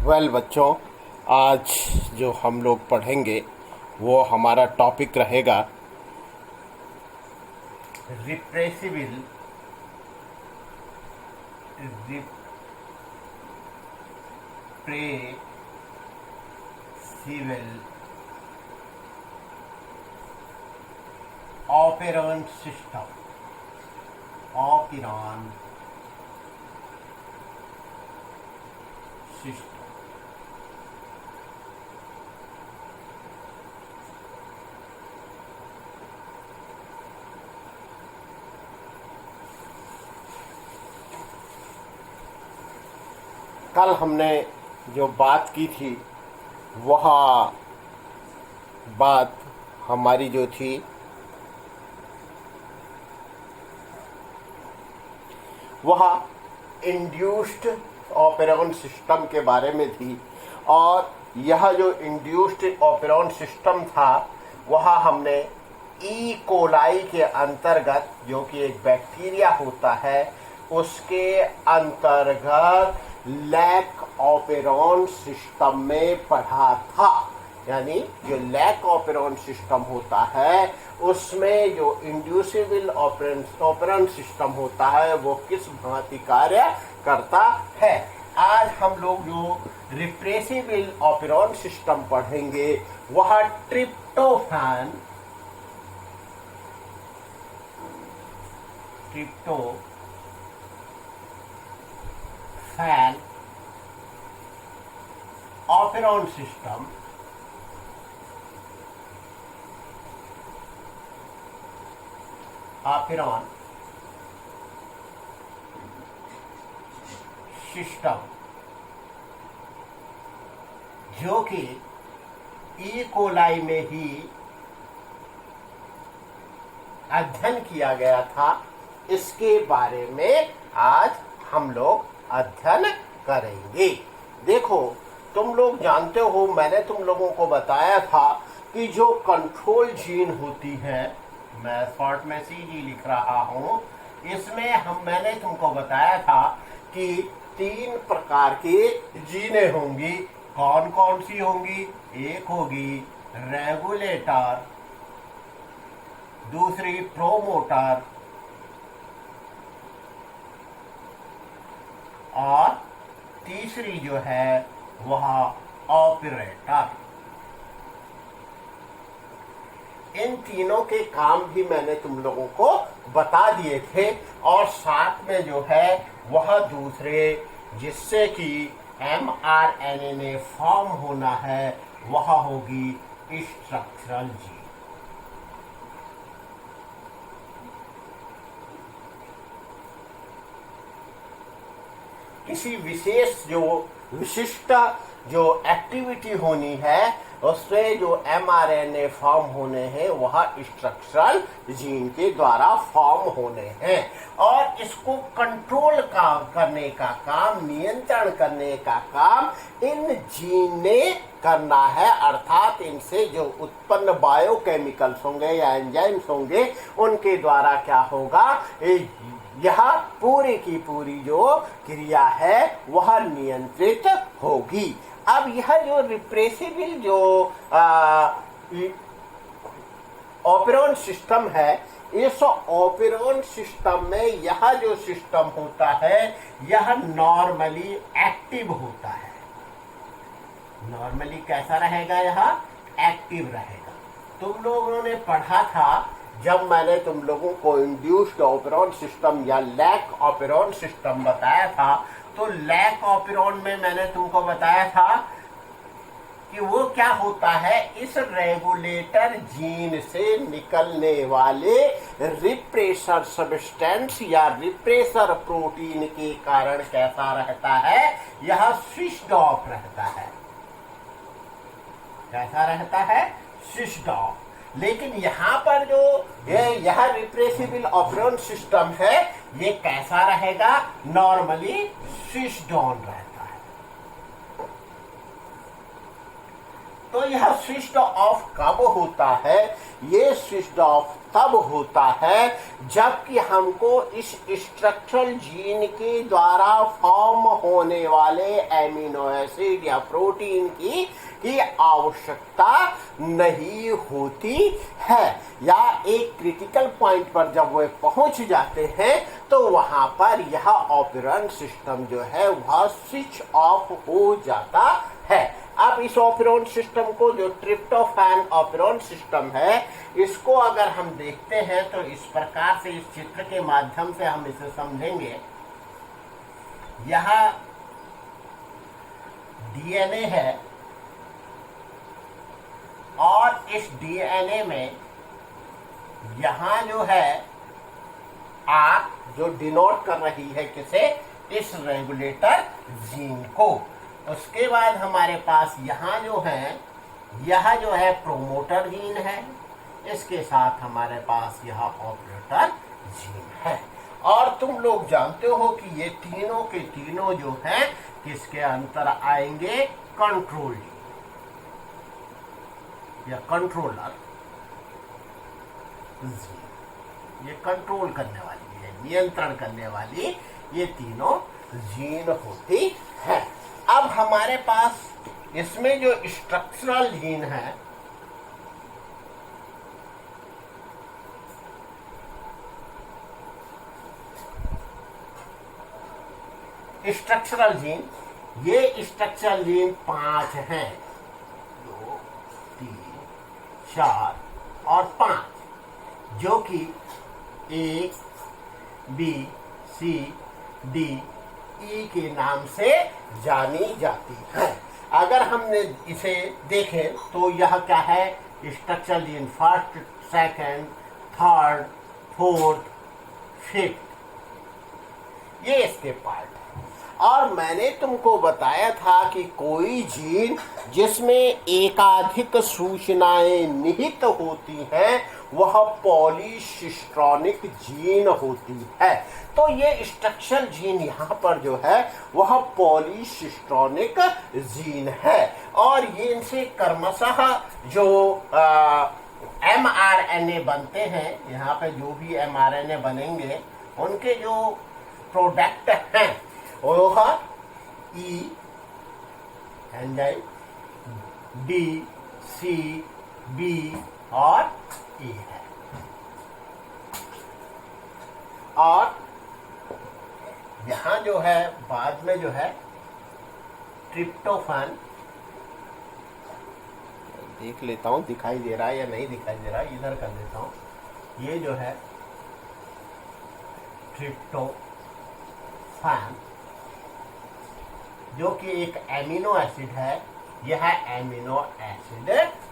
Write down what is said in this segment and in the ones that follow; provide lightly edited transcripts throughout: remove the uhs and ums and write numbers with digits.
बच्चों, आज जो हम लोग पढ़ेंगे वो हमारा टॉपिक रहेगा रिप्रेसिबल ऑपरेंट सिस्टम कल हमने जो बात की थी वह बात हमारी जो थी वह इंड्यूस्ड ऑपरेंट सिस्टम के बारे में थी। और यह जो इंड्यूस्ड ऑपरेंट सिस्टम था वह हमने ई कोलाई के अंतर्गत, जो कि एक बैक्टीरिया होता है, उसके अंतर्गत लैक ऑपरेंट सिस्टम में पढ़ा था। यानी जो लैक ऑपरेंट सिस्टम होता है उसमें जो इंड्यूसिबल ऑपरेंट सिस्टम होता है वो किस भांति कार्य करता है। आज हम लोग जो रिप्रेसिबल ऑपरेंट सिस्टम पढ़ेंगे वह ट्रिप्टोफैन ऑपरेंट सिस्टम जो कि ई कोलाई में ही अध्ययन किया गया था, इसके बारे में आज हम लोग अध्ययन करेंगे। देखो, तुम लोग जानते हो, मैंने तुम लोगों को बताया था कि जो कंट्रोल जीन होती है, मैं शॉर्ट में CG लिख रहा हूं, इसमें मैंने तुमको बताया था कि 3 प्रकार की जीनें होंगी। कौन कौन सी होंगी? एक होगी रेगुलेटर, दूसरी प्रोमोटर और तीसरी जो है वह ऑपरेटर। इन तीनों के काम भी मैंने तुम लोगों को बता दिए थे। और साथ में जो है वह दूसरे, जिससे कि mRNA में फॉर्म होना है, वह होगी स्ट्रक्चरल जीन। किसी विशेष जो विशिष्ट जो एक्टिविटी होनी है उससे जो mRNA फॉर्म होने हैं वह स्ट्रक्चरल जीन के द्वारा फॉर्म होने हैं। और इसको कंट्रोल करने का काम, नियंत्रण करने का काम इन जीन ने करना है। अर्थात इनसे जो उत्पन्न बायोकेमिकल्स होंगे या एंजाइम्स होंगे उनके द्वारा क्या होगा, यह पूरी की पूरी जो क्रिया है वह नियंत्रित होगी। अब यह जो रिप्रेसिबल जो ऑपरेंट सिस्टम है, इस ऑपरेंट सिस्टम में यह जो सिस्टम होता है यह नॉर्मली एक्टिव होता है। नॉर्मली कैसा रहेगा? यह एक्टिव रहेगा। तुम लोगों ने पढ़ा था जब मैंने तुम लोगों को इंड्यूस्ड ऑपरेंट सिस्टम या लैक ऑपरेंट सिस्टम बताया था, तो लैक ऑपरेंट में मैंने तुमको बताया था कि वो क्या होता है, इस रेगुलेटर जीन से निकलने वाले रिप्रेसर सब्सटेंस या रिप्रेसर प्रोटीन के कारण कैसा रहता है, यह स्विच्ड ऑफ रहता है। कैसा रहता है? Switched off. लेकिन यहाँ पर जो यह रिप्रेसिबल ऑपरेंट सिस्टम है ये कैसा रहेगा? नॉर्मली स्विच्ड ऑन रहता है। तो यह स्विच ऑफ कब होता है? ये स्विच ऑफ तब होता है जबकि हमको इस स्ट्रक्चरल जीन के द्वारा फॉर्म होने वाले एमिनो एसिड या प्रोटीन की आवश्यकता नहीं होती है, या एक क्रिटिकल पॉइंट पर जब वे पहुंच जाते हैं तो वहां पर यह ऑपरेंट सिस्टम जो है वह स्विच ऑफ हो जाता है। अब इस ऑपरेंट सिस्टम को, जो ट्रिप्टोफैन ऑपरेंट सिस्टम है, इसको अगर हम देखते हैं तो इस प्रकार से, इस चित्र के माध्यम से हम इसे समझेंगे। यह डीएनए है और इस डीएनए में यहां जो है आर, जो डिनोट कर रही है किसे? इस रेगुलेटर जीन को। उसके बाद हमारे पास यहाँ जो है, यह जो है प्रोमोटर जीन है, इसके साथ हमारे पास यह ऑपरेटर जीन है। और तुम लोग जानते हो कि ये तीनों के तीनों जो हैं किसके अंतर आएंगे? कंट्रोल जीन या कंट्रोलर जीन। ये कंट्रोल करने वाली है, नियंत्रण करने वाली ये तीनों जीन होती है। अब हमारे पास इसमें जो स्ट्रक्चरल जीन है, स्ट्रक्चरल जीन, ये स्ट्रक्चरल जीन 5 हैं, 2, 3, 4 और 5, जो कि A, B, C, D, E के नाम से जानी जाती है। अगर हमने इसे देखें तो यह क्या है? Structural gene first, second, third, fourth, fifth, ये इसके पार्ट है। और मैंने तुमको बताया था कि कोई जीन जिसमें एकाधिक सूचनाएं निहित होती हैं वह पॉलीसिस्ट्रॉनिक जीन होती है। तो ये स्ट्रक्चरल जीन यहाँ पर जो है वह पॉलीसिस्ट्रॉनिक जीन है, और ये इनसे क्रमशः जो mRNA बनते हैं, यहाँ पे जो भी mRNA बनेंगे उनके जो प्रोडक्ट हैं वह E enzyme, D, C, B और E है। और यहाँ जो है बाद में जो है ट्रिप्टोफैन, देख लेता हूँ दिखाई दे रहा है या नहीं दिखाई दे रहा है, इधर कर देता हूँ। ये जो है ट्रिप्टोफैन, जो कि एक एमिनो एसिड है, यह एमिनो एसिड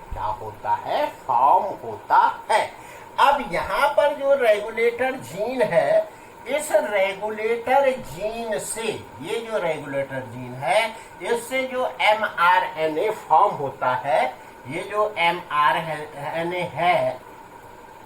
क्या होता है? फॉर्म होता है। अब यहाँ पर जो रेगुलेटर जीन है, इस रेगुलेटर जीन से, ये जो रेगुलेटर जीन है, इससे जो mRNA फॉर्म होता है, ये जो mRNA है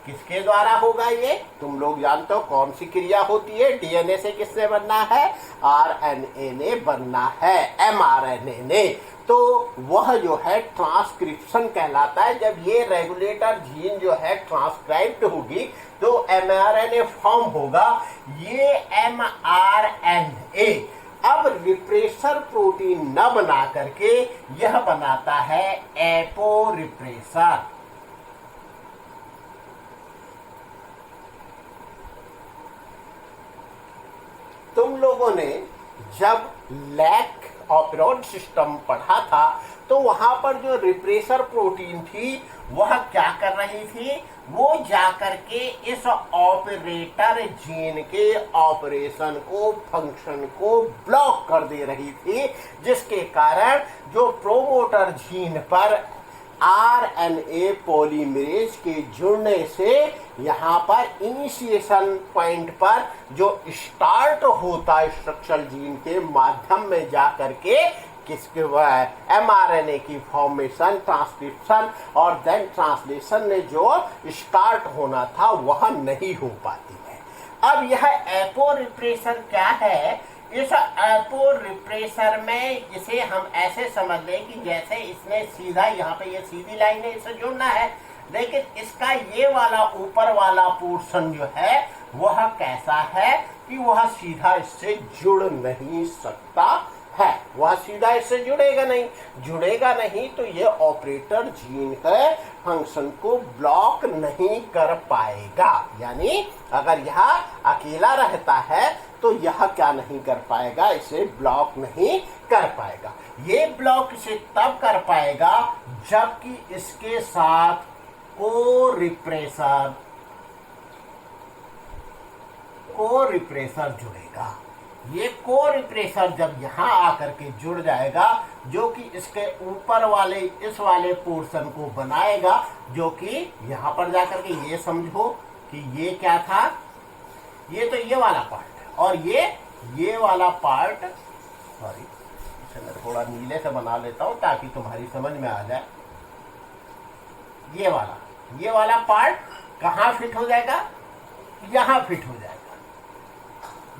किसके द्वारा होगा? ये तुम लोग जानते हो कौन सी क्रिया होती है? डीएनए से किससे बनना है? आरएनए ने बनना है, mRNA ने। तो वह जो है ट्रांसक्रिप्शन कहलाता है। जब ये रेगुलेटर जीन जो है ट्रांसक्राइब्ड होगी तो mRNA फॉर्म होगा। ये mRNA अब रिप्रेसर प्रोटीन न बना करके यह बनाता है एपो रिप्रेसर। तुम लोगों ने जब लैक ऑपरेंट सिस्टम पढ़ा था तो वहां पर जो रिप्रेसर प्रोटीन थी वह क्या कर रही थी? वो जाकर के इस ऑपरेटर जीन के ऑपरेशन को, फंक्शन को ब्लॉक कर दे रही थी, जिसके कारण जो प्रोमोटर जीन पर आरएनए पॉलीमरेज के जुड़ने से यहाँ पर इनिशिएशन पॉइंट पर जो स्टार्ट होता है स्ट्रक्चरल जीन के माध्यम में जाकर के किसके mRNA की फॉर्मेशन, ट्रांसक्रिप्शन और देन ट्रांसलेशन ने जो स्टार्ट होना था वह नहीं हो पाती है। अब यह एपो रिप्रेसर क्या है? इस एपोरिप्रेशर में इसे हम ऐसे समझ लें कि जैसे इसने सीधा यहाँ पे ये सीधी लाइन है, इसे जुड़ना है, लेकिन इसका ये वाला ऊपर वाला पोर्शन जो है वह कैसा है कि वह सीधा इससे जुड़ नहीं सकता है, वह सीधा इससे जुड़ेगा नहीं तो ये ऑपरेटर जीन के फंक्शन को ब्लॉक नहीं कर पाएगा। यानी अगर यह अकेला रहता है तो यह क्या नहीं कर पाएगा, इसे ब्लॉक नहीं कर पाएगा। ये ब्लॉक इसे तब कर पाएगा जबकि इसके साथ को जुड़ेगा। ये को-रिप्रेशर जब यहाँ आकर के जुड़ जाएगा जो कि इसके ऊपर वाले इस वाले पोर्शन को बनाएगा, जो कि यहाँ पर जाकर के ये समझो कि ये क्या था, ये तो ये वाला पार्ट है और ये वाला पार्ट, सॉरी इसे मैं थोड़ा नीले से बना लेता हूँ ताकि तुम्हारी समझ में आ जाए। ये वाला पार्ट कहाँ फिट हो जाएगा, यहाँ फिट हो जाएगा,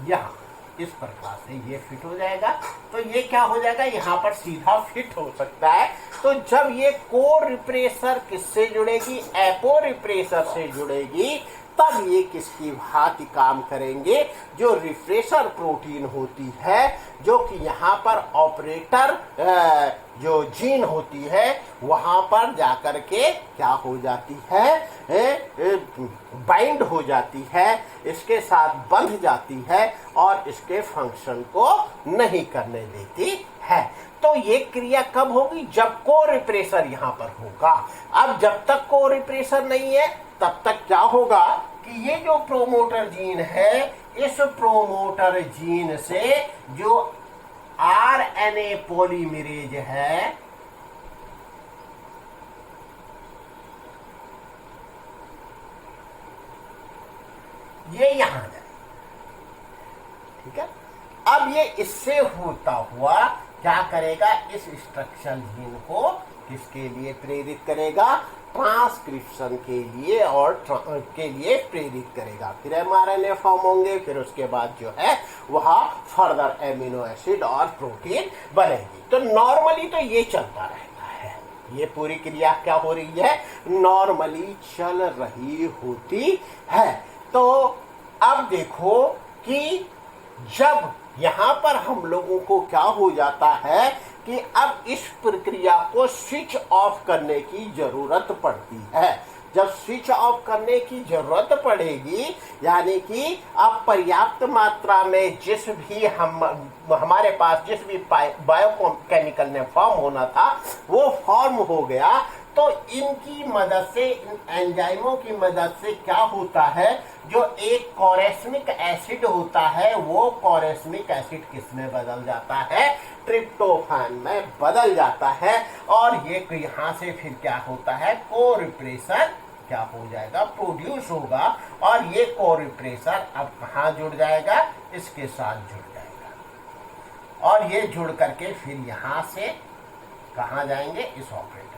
यहाँ इस प्रकार से ये फिट हो जाएगा। तो ये क्या हो जाएगा, यहाँ पर सीधा फिट हो सकता है। तो जब ये को-रिप्रेशर किससे जुड़ेगी, एपोरिप्रेशर से जुड़ेगी, तब ये किसकी भांति काम करेंगे, जो रिफ्रेशर प्रोटीन होती है, जो कि यहाँ पर ऑपरेटर जो जीन होती है वहां पर जाकर के क्या हो जाती है, बाइंड हो जाती है, इसके साथ बंध जाती है और इसके फंक्शन को नहीं करने देती है। तो ये क्रिया कब होगी, जब को-रिप्रेशर यहाँ पर होगा। अब जब तक को-रिप्रेशर नहीं है तब तक क्या होगा कि ये जो प्रोमोटर जीन है, इस प्रोमोटर जीन से जो आरएनए पॉलीमरेज है, ये यहां जाए, ठीक है। अब ये इससे होता हुआ क्या करेगा, इस स्ट्रक्चरल जीन को किसके लिए प्रेरित करेगा, ट्रांसक्रिप्शन के लिए और के लिए प्रेरित करेगा। फिर एमआरएनए फॉर्म होंगे, फिर उसके बाद जो है वह फर्दर एमिनो एसिड और प्रोटीन बनेगी। तो नॉर्मली तो ये चलता रहता है, ये पूरी क्रिया क्या हो रही है, नॉर्मली चल रही होती है। तो अब देखो कि जब यहाँ पर हम लोगों को क्या हो जाता है कि अब इस प्रक्रिया को स्विच ऑफ करने की जरूरत पड़ती है। जब स्विच ऑफ करने की जरूरत पड़ेगी, यानी कि अब पर्याप्त मात्रा में जिस भी हमारे पास जिस भी बायोकेमिकल ने फॉर्म होना था वो फॉर्म हो गया, तो इनकी मदद से, इन एंजाइमों की मदद से क्या होता है, जो एक कोरेस्मिक एसिड होता है वो कोरेस्मिक एसिड किस में बदल जाता है, ट्रिप्टोफैन में बदल जाता है। और ये यहाँ से फिर क्या होता है, को-रिप्रेशर क्या हो जाएगा, प्रोड्यूस होगा। और ये को-रिप्रेशर अब कहाँ जुड़ जाएगा, इसके साथ जुड़ जाएगा और ये जुड़ करके फिर यहाँ से कहाँ जाएंगे, इस ऑपरेटर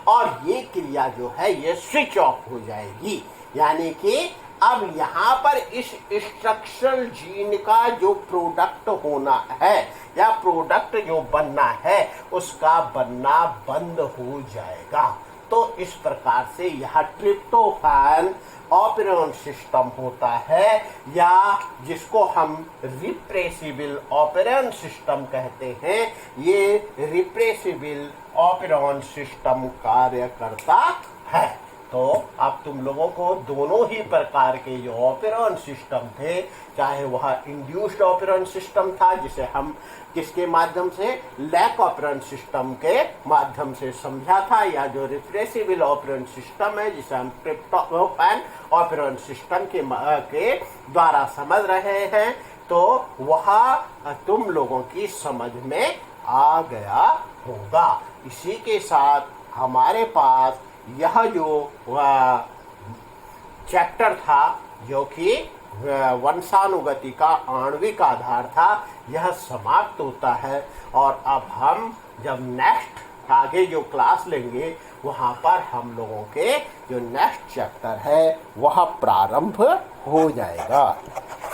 और ये क्रिया जो है ये स्विच ऑफ हो जाएगी। यानी कि अब यहाँ पर इस स्ट्रक्चरल जीन का जो प्रोडक्ट होना है या प्रोडक्ट जो बनना है उसका बनना बंद हो जाएगा। तो इस प्रकार से यह ट्रिप्टोफैन ऑपरेशन सिस्टम होता है, या जिसको हम रिप्रेसिबल ऑपरेशन सिस्टम कहते हैं। ये रिप्रेसिबल ऑपरेशन सिस्टम कार्य करता है। तो अब तुम लोगों को दोनों ही प्रकार के जो ऑपरेशन सिस्टम थे, चाहे वह इंड्यूस्ड ऑपरेशन सिस्टम था जिसे हम किसके माध्यम से, लैक ऑपरेशन सिस्टम के माध्यम से समझा था, या जो रिप्रेसिबल ऑपरेशन सिस्टम है जिसे हम ट्रिप्टोफैन ऑपरेशन सिस्टम के द्वारा समझ रहे हैं, तो वह तुम लोगों की समझ में आ गया होगा। इसी के साथ हमारे पास यह जो चैप्टर था, जो कि वंशानुगति का आणविक आधार था, यह समाप्त होता है। और अब हम जब नेक्स्ट आगे जो क्लास लेंगे वहाँ पर हम लोगों के जो नेक्स्ट चैप्टर है वह प्रारंभ हो जाएगा।